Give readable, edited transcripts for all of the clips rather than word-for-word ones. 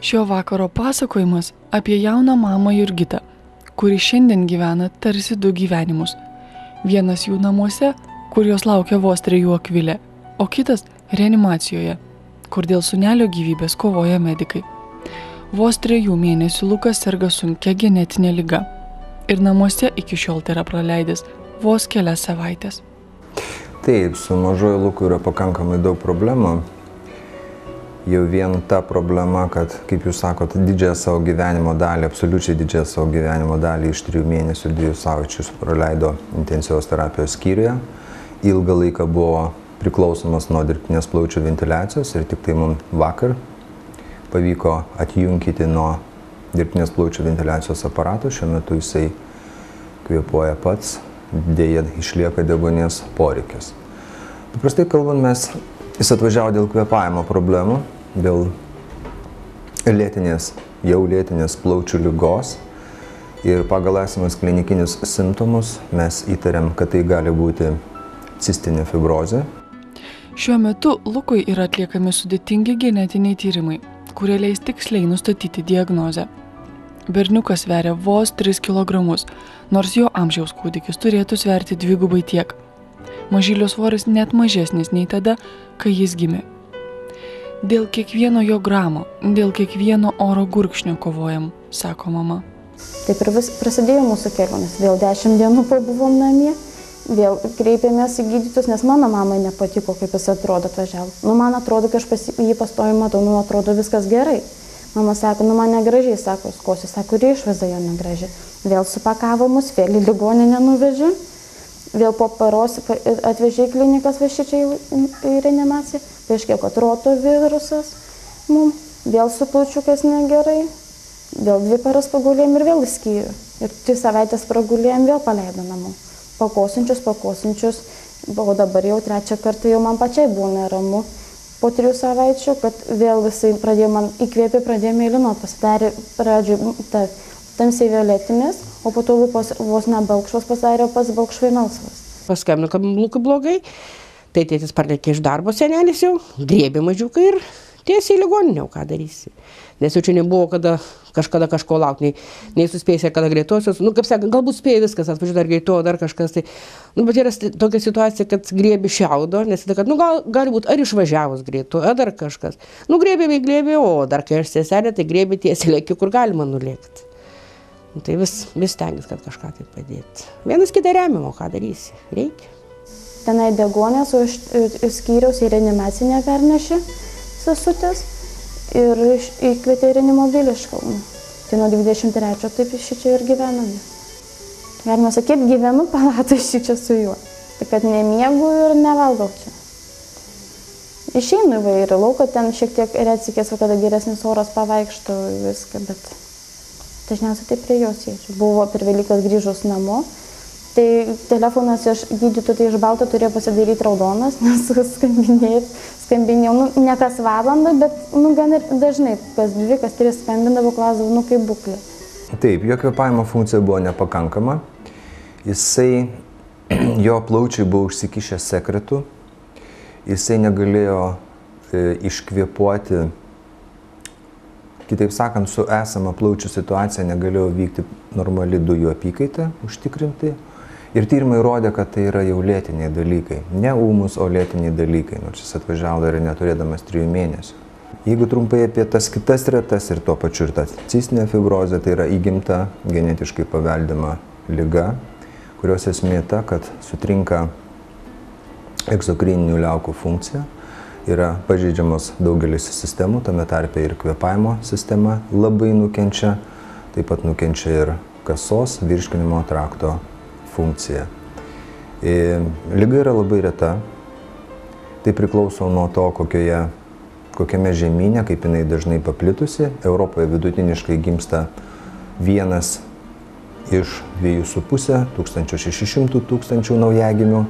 Šio vakaro pasakojimas apie jauną mamą Jurgitą, kuri šiandien gyvena tarsi du gyvenimus. Vienas jų namuose, kur jos laukia vos 3 akvilė, o kitas reanimacijoje, kur dėl sūnelio gyvybės kovoja medikai. Vos 3 mėnesių Lukas serga sunkia genetinė liga ir namuose iki šiol yra praleidęs vos kelias savaitės. Taip, su mažoju Luku yra pakankamai daug problemų. Jau vien ta problema, kad, kaip jūs sakot, didžiąją savo gyvenimo dalį, absoliučiai didžiąją savo gyvenimo dalį iš 3 mėnesių ir 2 savaičių praleido intensyvios terapijos skyriuje. Ilgą laiką buvo priklausomas nuo dirbtinės plaučių ventiliacijos ir tik tai mums vakar pavyko atjungti nuo dirbtinės plaučių ventiliacijos aparato. Šiuo metu jisai kvėpuoja pats, dėja išlieka deguonies poreikis. Paprastai kalbant, jis atvažiavo dėl kvėpavimo problemų, dėl lėtinės plaučių ligos ir pagal esamus klinikinius simptomus mes įtariam, kad tai gali būti cistinė fibrozė. Šiuo metu Lukui yra atliekami sudėtingi genetiniai tyrimai, kurie leis tiksliai nustatyti diagnozę. Berniukas sveria vos 3 kg, nors jo amžiaus kūdikis turėtų sverti 2 tiek. Mažylio svoris net mažesnis nei tada, kai jis gimė. Dėl kiekvieno jo gramo, dėl kiekvieno oro gurkšnio kovojam, sako mama. Taip ir prasidėjo mūsų kelionės. Vėl 10 dienų pabuvom namie, vėl kreipėmės į gydytus, nes mano mamai nepatiko, kaip jis atrodo atvažiavo. Man atrodo, kai aš jį pastoju matau, atrodo viskas gerai. Mama sako, man negražiai, sako, skosi, sako, ir išvaizda jo negražiai. Vėl supakavo mus, vėl į ligoninę nuvežė. Vėl po paros atvežė į klinikas vašičiai į reanimaciją. Paaiškėjo, kad rotavirusas mums. Vėl su plaučiukais negerai. Vėl 2 paras pagulėjom ir vėl į skyrių. Ir 3 savaitės pragulėjom, vėl paleido namo. Pakosinčius. O dabar jau 3 kartą jau man pačiai buvo neramu. Po 3 savaičių, kad vėl visai pradėjo man įkvėpė, pradėjo mėlynuot. Pasidarė pradžioj tamsiai violetinės, o po to lūpos vos nebalkšvos pasidarė, pats balkšvai melsvas. Paskambino, kad Lukui blogai, tai tėtis parlėkė iš darbo, senelis jau, griebė mažiuką ir tiesiai į ligoninę, ką darysi. Nes jau čia nebuvo kažkada kažko laukti, nei suspėjęs, kada greitosios, kaip sakant, galbūt spėjo viskas, atvažiuoja dar greito, dar kažkas. Bet yra tokia situacija, kad griebi šiaudo, nes tada, kad, gali būti ar išvažiavus greitu, ar dar kažkas. Griebi, o dar kai aš seselė, tai griebi tiesiai lėkiu, kur galima nulėkti. Tai vis stengiasi, kad kažką tai padėti. Vienas kitą remiam, o ką darysi? Reikia. Tenai degonės, o iš skyriaus į reanimacinę pernešė sesutės ir įkvietė į reanimobilį iš Kauno. Tai nuo 23 taip iš čia ir gyvename. Galima sakyti, gyvenu palatą iš čia su juo. Tai kad nemiegu ir nevalgau čia. Išeinu įvairių lauką, ten šiek tiek retsikės, kada geresnis oras pavaikšto viską, bet dažniausiai tai prie jos sėdžiu. Buvo per Velykas grįžus namo, tai telefonas iš gydytojų tai iš balto turėjo pasidaryti raudonas, nes skambinėjau, ne kas valandą, bet gan ir dažnai, kas 2, kas 3 skambindavo, klausdavo, kaip būklė. Taip, jo kvėpavimo funkcija buvo nepakankama. Jo plaučiai buvo užsikišę sekretu, jisai negalėjo iškvėpuoti. Kitaip sakant, su esama plaučių situacija negalėjo vykti normali dujų apykaita, užtikrinti. Ir tyrimai rodė, kad tai yra jau lėtiniai dalykai. Ne ūmus, o lėtiniai dalykai, nors jis atvažiavo dar ir neturėdamas 3 mėnesių. Jeigu trumpai apie tas kitas retas ir tuo pačiu ir ta cistinė fibrozė, tai yra įgimta genetiškai paveldima liga, kurios esmė ta, kad sutrinka egzokrininių liaukų funkcija. Yra pažeidžiamos daugelis sistemų, tame tarpe ir kvėpavimo sistema labai nukenčia, taip pat nukenčia ir kasos virškinimo trakto funkcija. Liga yra labai reta, tai priklauso nuo to, kokiame žemyne, kaip jinai dažnai paplitusi. Europoje vidutiniškai gimsta 1 iš 2,5 600 tūkstančių naujagimių,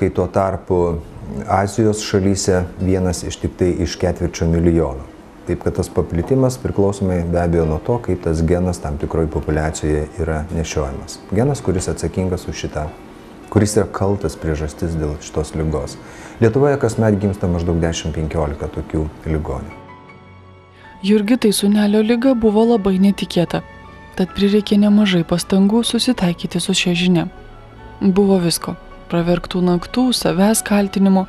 kai tuo tarpu Azijos šalyse 1 iš tik tai iš 250 000. Taip, kad tas paplitimas priklausomai be abejo nuo to, kaip tas genas tam tikroje populiacijoje yra nešiojamas. Genas, kuris atsakingas už šitą, kuris yra kaltas priežastis dėl šitos ligos. Lietuvoje kasmet gimsta maždaug 10-15 tokių ligonių. Jurgitai sūnelio liga buvo labai netikėta, tad prireikė nemažai pastangų susitaikyti su šia žinia. Buvo visko – praverktų naktų, savęs kaltinimo,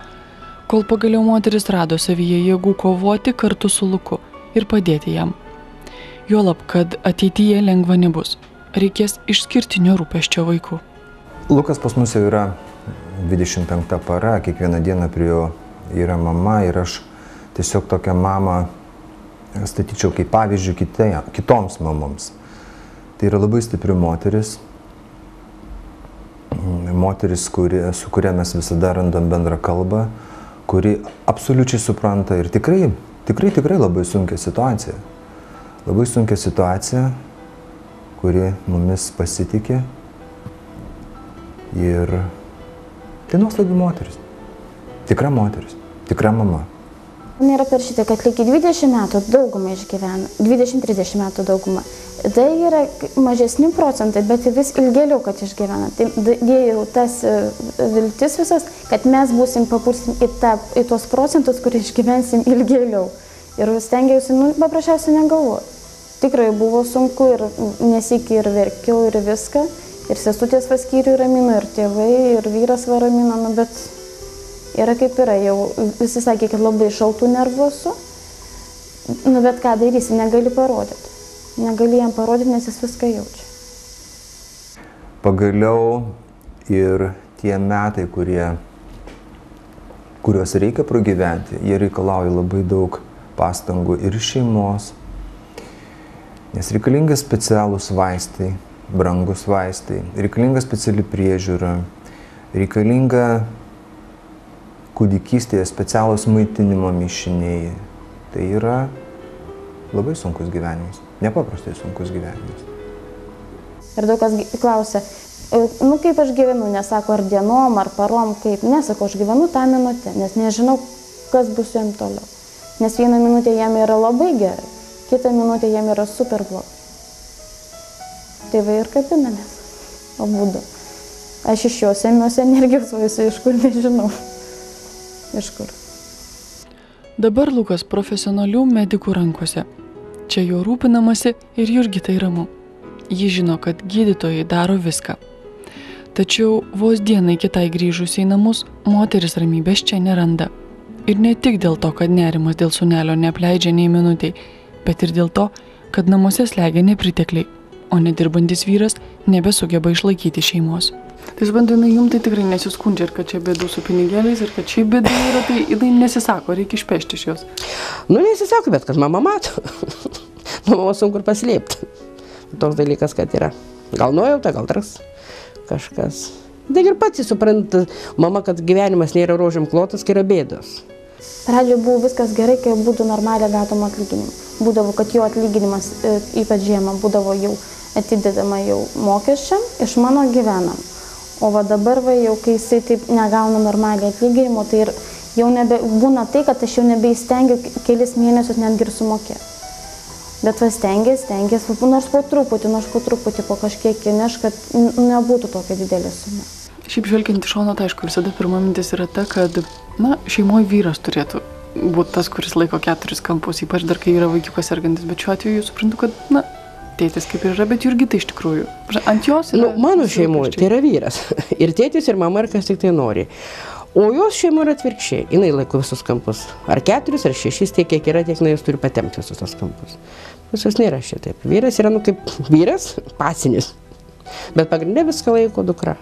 kol pagaliau moteris rado savyje jėgų kovoti kartu su Luku ir padėti jam. Juolab, kad ateityje lengva nebus, reikės išskirtinio rūpesčio vaikų. Lukas pas mus jau yra 25 para, kiekvieną dieną prie jo yra mama ir aš tiesiog tokią mamą statyčiau kaip pavyzdžių kitoms mamoms. Tai yra labai stipri moteris, su kuria mes visada randam bendrą kalbą, kuri absoliučiai supranta ir tikrai labai sunkia situacija. Labai sunkia situacija, kuri mumis pasitikė ir tai nuostabi moteris, tikra mama. Nėra per šitą, kad lygiai 20 metų daugumą išgyvena, 20-30 metų daugumą. Tai yra mažesni procentai, bet vis ilgėliau, kad išgyvena. Tai dėjau tas viltis visas, kad mes būsim papulsim į tos procentus, kur išgyvensim ilgėliau. Ir stengiausi, paprasčiausiai negalvoti. Tikrai buvo sunku ir nesikį ir verkiau ir viską. Ir sesutės paskyrių ramino, ir tėvai, ir vyras ramino, bet yra kaip yra, jau visi sakė, kad labai šaltų nervų, bet ką darysi, negali parodyti. Negali jam parodyti, nes jis viską jaučia. Pagaliau ir tie metai, kuriuos reikia pragyventi, jie reikalauja labai daug pastangų ir šeimos, nes reikalinga specialūs vaistai, brangus vaistai, reikalinga speciali priežiūra, reikalinga kūdikystėje specialūs maitinimo mišiniai. Tai yra labai sunkus gyvenimas, nepaprastai sunkus gyvenimas. Ir daug kas klausia, kaip aš gyvenu, nesako ar dienom, ar parom, kaip, nesako, aš gyvenu tą minutę, nes nežinau, kas bus jam toliau. Nes vieną minutę jam yra labai gerai, kitą minutę jam yra super blogai. Tėvai ir kapinamės, abudu. Aš iš jo semiuosi energijos, o jis iš kur nežinau. Iš kur. Dabar Lukas profesionalių medikų rankose. Čia jo rūpinamasi ir Jurgitai ramu. Ji žino, kad gydytojai daro viską. Tačiau vos dienai kitai grįžus į namus, moteris ramybės čia neranda. Ir ne tik dėl to, kad nerimas dėl sūnelio neapleidžia nei minutei, bet ir dėl to, kad namuose slegia nepritekliai, o nedirbantis vyras nebesugeba išlaikyti šeimos. Tai suprantu, jums tai tikrai nesiskundžia ir kad čia bėdų su pinigėliais ir kad čia bėdų yra, tai jinai nesisako, reikia išpešti iš jos. Nesisako, bet kad mama mato. Mama sunku ir paslėpti. Toks dalykas, kad yra. Gal nuojauta, gal tras kažkas. Tai ir pats supranta, mama, kad gyvenimas nėra rožėm klotas, kai yra bėdos. Pradžioje buvo viskas gerai, kai būtų normaliai gautama atlyginimą. Būdavo, kad jo atlyginimas, ypač žiemą, būdavo jau atidedama jau mokesčiam, iš mano gyvenam. O dabar, jau kai jisai taip negauna normaliai atlyginimo, tai ir jau būna tai, kad aš jau nebeįstengiu kelis mėnesius netgi ir sumokėti. Bet stengiasi, nors po truputį, po kažkiek įneš, kad nebūtų tokia didelė suma. Šiaip žvelgiant iš šono, tai aišku, visada pirma mintis yra ta, kad šeimoje vyras turėtų būti tas, kuris laiko 4 kampus, ypač dar kai yra vaikiukas sergantis, bet šiuo atveju suprantu, kad tėtis kaip ir yra, bet Jurgitai iš tikrųjų. Ant jos yra... Mano šeimoje tai yra vyras. Ir tėtis, ir mama, ir kas tik tai nori. O jos šeimoje yra atvirkščiai. Jinai laiko visus kampus. Ar 4, ar 6, tiek kiek yra, tiek jos turi patempti visus tos kampus. Visos nėra šitaip. Vyras yra, kaip vyras, pasinis. Bet pagrindė viską laiko dukra.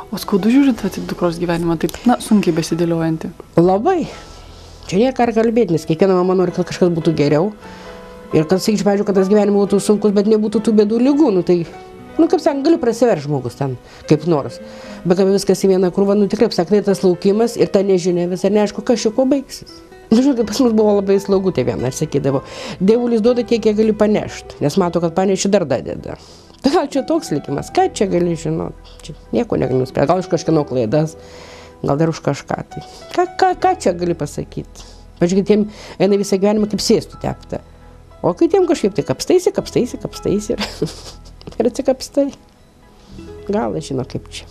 O skaudu žiūrint į dukros gyvenimą, taip, sunkiai besidėliojanti. Labai. Čia nėra ką kalbėti, nes kiekviena mama nori, kad kažkas būtų geriau. Ir kad, sakyčiau, pavyzdžiui, kad tas gyvenimas būtų sunkus, bet nebūtų tų bėdų ligų, kaip sakant, gali prasiverti žmogus ten, kaip nors. Bet kaip viskas į vieną krūvą, tikrai, sakai, tas laukimas ir ta nežinia vis ar neaišku, kas čia ko baigsis. Žinau, pas mus buvo labai slaugutė viena, aš sakydavau, dievulis duoda tiek, kiek gali panešti, nes mato, kad paneši dar dadeda. Gal čia toks likimas, ką čia gali žinoti, čia nieko negali nuspręsti, gal už kažkieno klaidas, gal dar už kažką. Tai. Ką čia gali pasakyti? Pažiūrėk, tiem eina visą gyvenimą kaip sėstų tepta. O kitiem kažkaip tai kapstaisi ir atsikapstai. Gal aš žinau kaip čia.